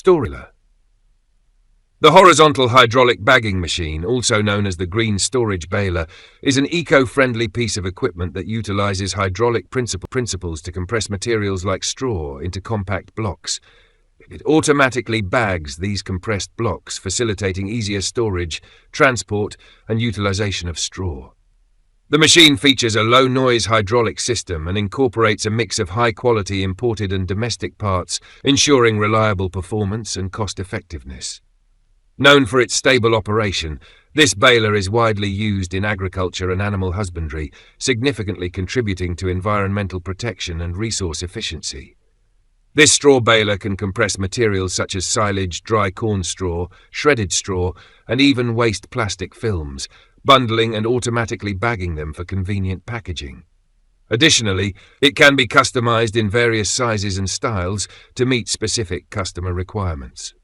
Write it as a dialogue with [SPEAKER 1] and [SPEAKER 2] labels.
[SPEAKER 1] Baler. The horizontal hydraulic bagging machine, also known as the green storage baler, is an eco-friendly piece of equipment that utilizes hydraulic principles to compress materials like straw into compact blocks. It automatically bags these compressed blocks, facilitating easier storage, transport, and utilization of straw. The machine features a low-noise hydraulic system and incorporates a mix of high-quality imported and domestic parts, ensuring reliable performance and cost-effectiveness. Known for its stable operation, this baler is widely used in agriculture and animal husbandry, significantly contributing to environmental protection and resource efficiency. This straw baler can compress materials such as silage, dry corn straw, shredded straw, and even waste plastic films, bundling and automatically bagging them for convenient packaging. Additionally, it can be customized in various sizes and styles to meet specific customer requirements.